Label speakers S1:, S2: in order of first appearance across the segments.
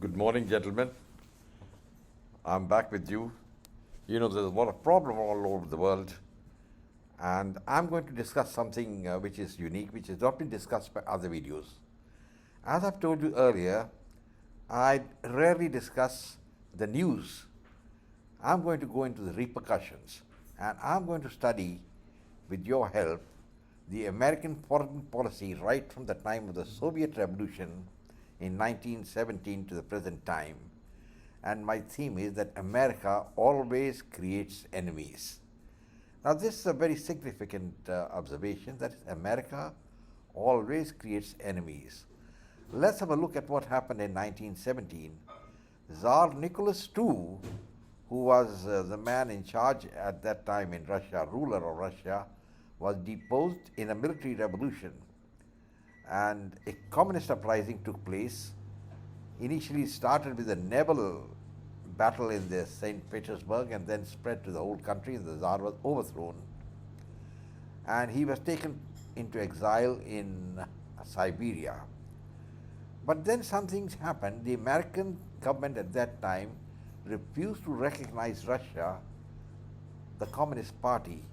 S1: Good morning, gentlemen. I'm back with you. There's a lot of problem all over the world, and I'm going to discuss something which is unique, which has not been discussed by other videos. As I've told you earlier, I rarely discuss the news. I'm going to go into the repercussions, and I'm going to study, with your help, the American foreign policy right from the time of the Soviet Revolution in 1917 to the present time. And my theme is that America always creates enemies. Now, this is a very significant observation, that America always creates enemies. Let's have a look at what happened in 1917. Tsar Nicholas II, who was the man in charge at that time in Russia, ruler of Russia, was deposed in a military revolution, and a communist uprising took place. Initially started with a naval battle in the St. Petersburg and then spread to the whole country. The Tsar was overthrown, and he was taken into exile in Siberia. But then something happened. The American government at that time refused to recognize Russia, the Communist Party.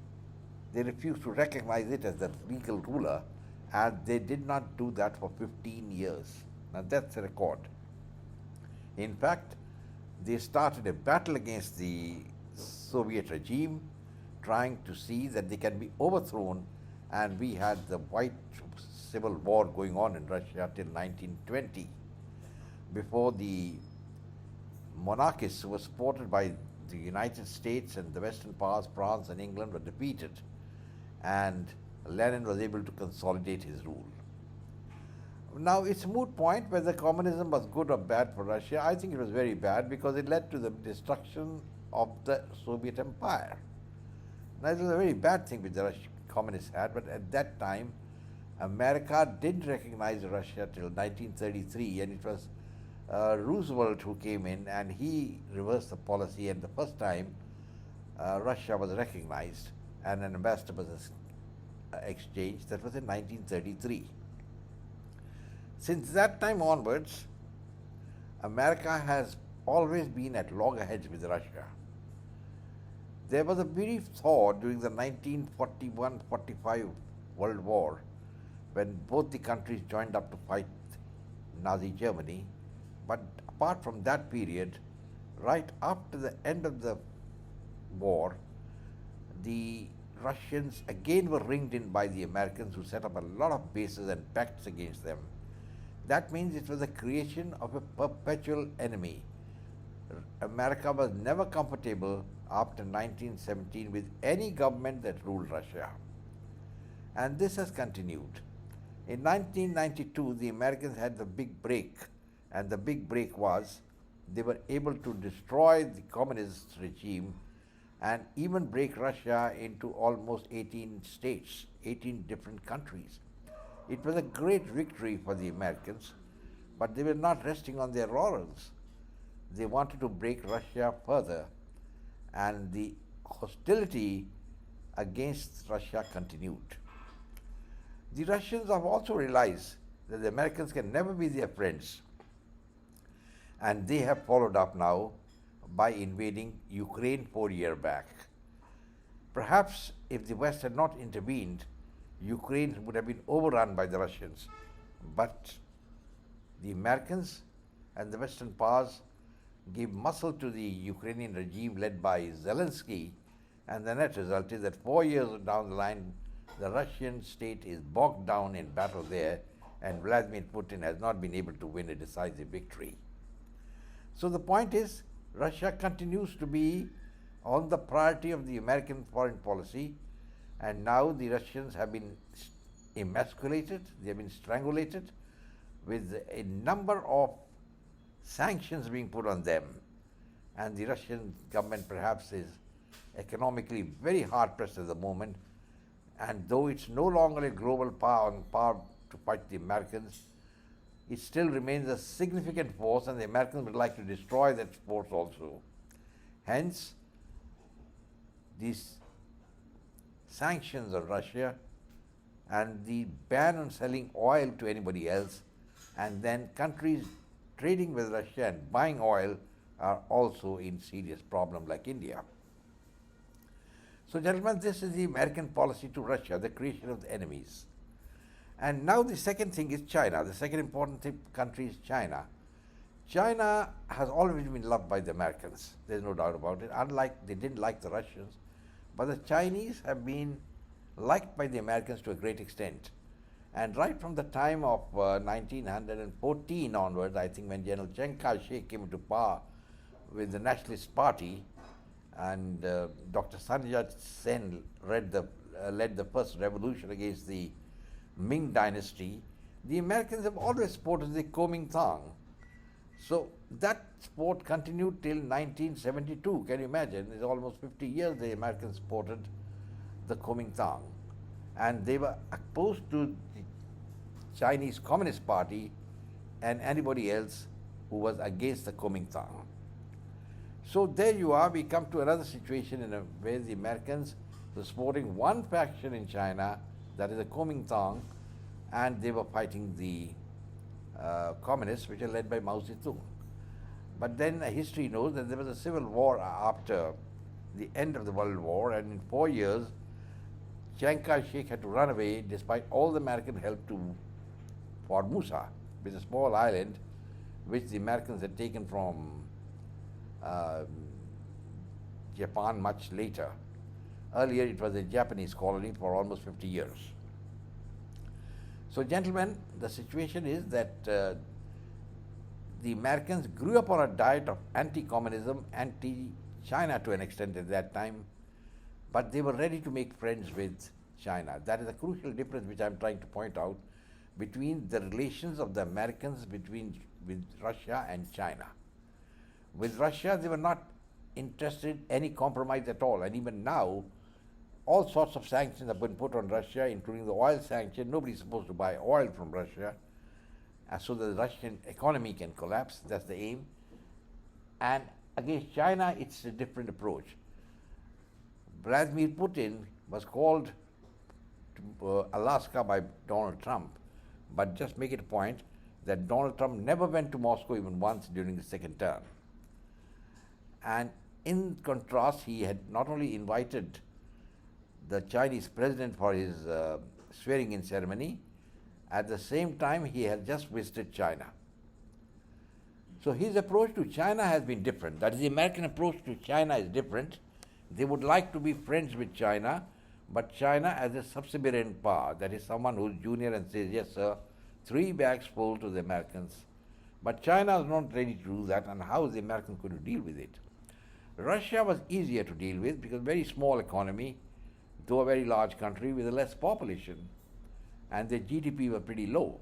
S1: They refused to recognize it as the legal ruler, and they did not do that for 15 years. Now that's a record. In fact, they started a battle against the Soviet regime, trying to see that they can be overthrown, and we had the White Civil War going on in Russia till 1920, before the monarchists who were supported by the United States and the Western powers, France and England, were defeated, and Lenin was able to consolidate his rule. Now, it's a moot point whether communism was good or bad for Russia. I think it was very bad because it led to the destruction of the Soviet Empire. Now, it was a very bad thing which the communists had, but at that time, America didn't recognize Russia till 1933, and it was Roosevelt who came in and he reversed the policy, and the first time Russia was recognized and an ambassador was exchanged. That was in 1933. Since that time onwards, America has always been at loggerheads with Russia. There was a brief thaw during the 1941-45 World War, when both the countries joined up to fight Nazi Germany. But apart from that period, right after the end of the war, the Russians again were ringed in by the Americans, who set up a lot of bases and pacts against them. That means it was the creation of a perpetual enemy. America was never comfortable after 1917 with any government that ruled Russia. And this has continued. In 1992, the Americans had the big break, and the big break was they were able to destroy the communist regime and even break Russia into almost 18 states, 18 different countries. It was a great victory for the Americans, but they were not resting on their laurels. They wanted to break Russia further, and the hostility against Russia continued. The Russians have also realized that the Americans can never be their friends, and they have followed up now by invading Ukraine 4 years back. Perhaps if the West had not intervened, Ukraine would have been overrun by the Russians. But the Americans and the Western powers gave muscle to the Ukrainian regime led by Zelensky, and the net result is that 4 years down the line, the Russian state is bogged down in battle there, and Vladimir Putin has not been able to win a decisive victory. So the point is, Russia continues to be on the priority of the American foreign policy, and now the Russians have been emasculated, they have been strangulated, with a number of sanctions being put on them. And the Russian government perhaps is economically very hard pressed at the moment, and though it's no longer a global power to fight the Americans, it still remains a significant force, and the Americans would like to destroy that force also. Hence, these sanctions on Russia and the ban on selling oil to anybody else, and then countries trading with Russia and buying oil are also in serious problem like India. So, gentlemen, this is the American policy to Russia, the creation of the enemies. And now the second thing is China. The second important country is China. China has always been loved by the Americans. There's no doubt about it. Unlike they didn't like the Russians, but the Chinese have been liked by the Americans to a great extent. And right from the time of 1914 onwards, I think when General Chiang Kai-shek came into power with the Nationalist Party, and Dr. Sun Yat-sen led the first revolution against the Ming dynasty, the Americans have always supported the Kuomintang. So that support continued till 1972. Can you imagine? It's almost 50 years the Americans supported the Kuomintang. And they were opposed to the Chinese Communist Party and anybody else who was against the Kuomintang. So there you are, we come to another situation in where the Americans were supporting one faction in China, that is the Kuomintang, and they were fighting the communists, which are led by Mao Zedong. But then history knows that there was a civil war after the end of the World War, and in 4 years, Chiang Kai-shek had to run away despite all the American help to Formosa, which is a small island which the Americans had taken from Japan much later. Earlier it was a Japanese colony for almost 50 years. So gentlemen, the situation is that the Americans grew up on a diet of anti-communism, anti-China to an extent at that time, but they were ready to make friends with China. That is a crucial difference which I am trying to point out between the relations of the Americans with Russia and China. With Russia, they were not interested in any compromise at all, and even now, all sorts of sanctions have been put on Russia, including the oil sanction. Nobody is supposed to buy oil from Russia, so that the Russian economy can collapse. That's the aim. And against China, it's a different approach. Vladimir Putin was called to Alaska by Donald Trump, but just make it a point that Donald Trump never went to Moscow even once during the second term. And in contrast, he had not only invited the Chinese president for his swearing-in ceremony, at the same time he had just visited China. So his approach to China has been different. That is, the American approach to China is different. They would like to be friends with China, but China as a subservient power, that is someone who is junior and says, yes sir, 3 bags full to the Americans. But China is not ready to do that, and how is the Americans going to deal with it? Russia was easier to deal with because very small economy, though a very large country with a less population, and their GDP were pretty low.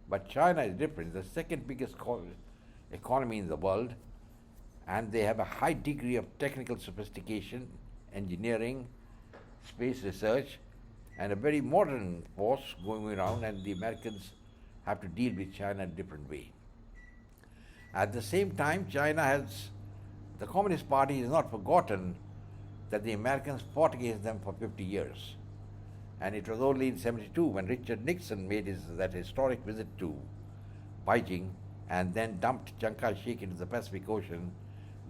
S1: But China is different, the second biggest economy in the world, and they have a high degree of technical sophistication, engineering, space research, and a very modern force going around, and the Americans have to deal with China in a different way. At the same time, the Communist Party has not forgotten that the Americans fought against them for 50 years. And it was only in 72 when Richard Nixon made that historic visit to Beijing and then dumped Chiang Kai-shek into the Pacific Ocean,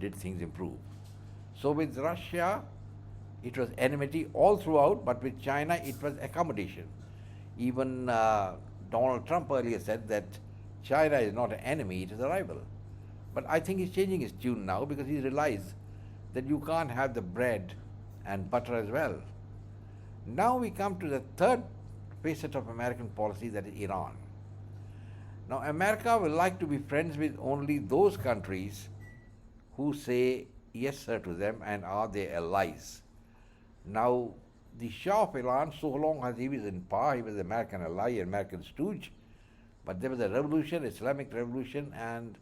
S1: did things improve. So with Russia, it was enmity all throughout, but with China, it was accommodation. Even Donald Trump earlier said that China is not an enemy, it is a rival. But I think he's changing his tune now because he realized that you can't have the bread and butter as well. Now we come to the third facet of American policy, that is Iran. Now America will like to be friends with only those countries who say yes sir to them and are their allies. Now the Shah of Iran, so long as he was in power, he was an American ally, American stooge, but there was a revolution, Islamic revolution, and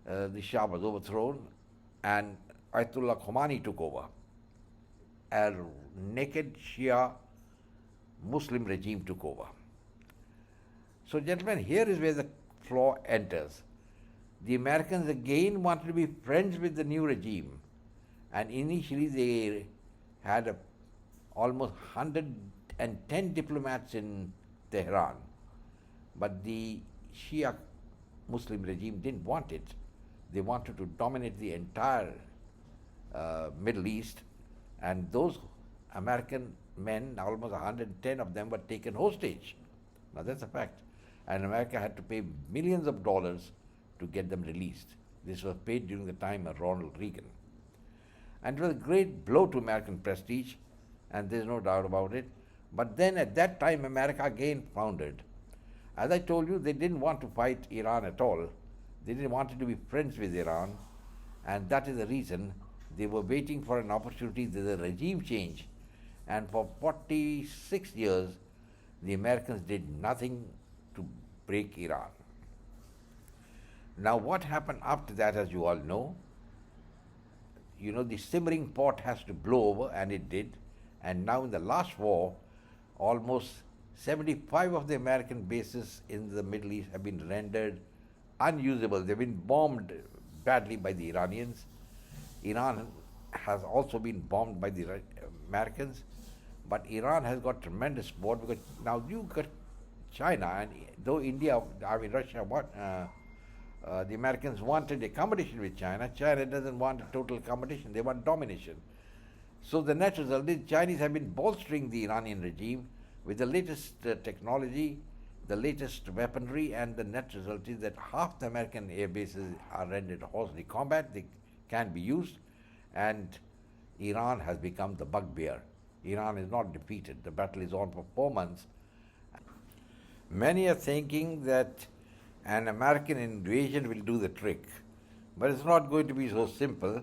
S1: the Shah was overthrown, and Ayatollah Khomeini took over. A naked Shia Muslim regime took over. So gentlemen, here is where the flaw enters. The Americans again wanted to be friends with the new regime, and initially they had almost 110 diplomats in Tehran, but the Shia Muslim regime didn't want it. They wanted to dominate the entire Middle East, and those American men, almost 110 of them, were taken hostage. Now that's a fact. And America had to pay millions of dollars to get them released. This was paid during the time of Ronald Reagan. And it was a great blow to American prestige, and there's no doubt about it. But then at that time, America again foundered. As I told you, they didn't want to fight Iran at all. They didn't want to be friends with Iran, and that is the reason they were waiting for an opportunity. There's a regime change, and for 46 years, the Americans did nothing to break Iran. Now, what happened after that, as you all know, the simmering pot has to blow over, and it did. And now, in the last war, almost 75 of the American bases in the Middle East have been rendered unusable. They've been bombed badly by the Iranians. Iran has also been bombed by the Americans, but Iran has got tremendous support because now you got China, and though Russia, the Americans wanted a competition with China. China doesn't want a total competition, they want domination. So the net result is Chinese have been bolstering the Iranian regime with the latest technology, the latest weaponry, and the net result is that half the American air bases are rendered hostage combat. They can be used, and Iran has become the bugbear. Iran is not defeated. The battle is on for 4 months. Many are thinking that an American invasion will do the trick, but it's not going to be so simple,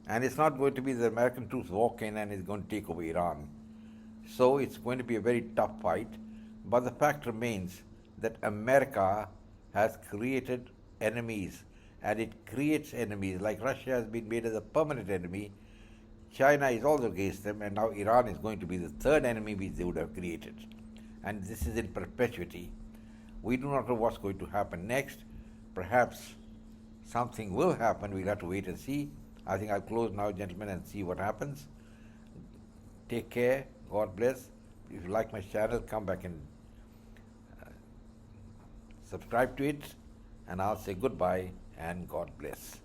S1: and it's not going to be the American troops walk in and is going to take over Iran. So it's going to be a very tough fight, but the fact remains that America has created enemies, and it creates enemies. Like Russia has been made as a permanent enemy, China is also against them, and now Iran is going to be the third enemy which they would have created. And this is in perpetuity. We do not know what's going to happen next. Perhaps something will happen. We'll have to wait and see. I think I'll close now, gentlemen, and see what happens. Take care. God bless. If you like my channel, come back and subscribe to it. And I'll say goodbye and God bless.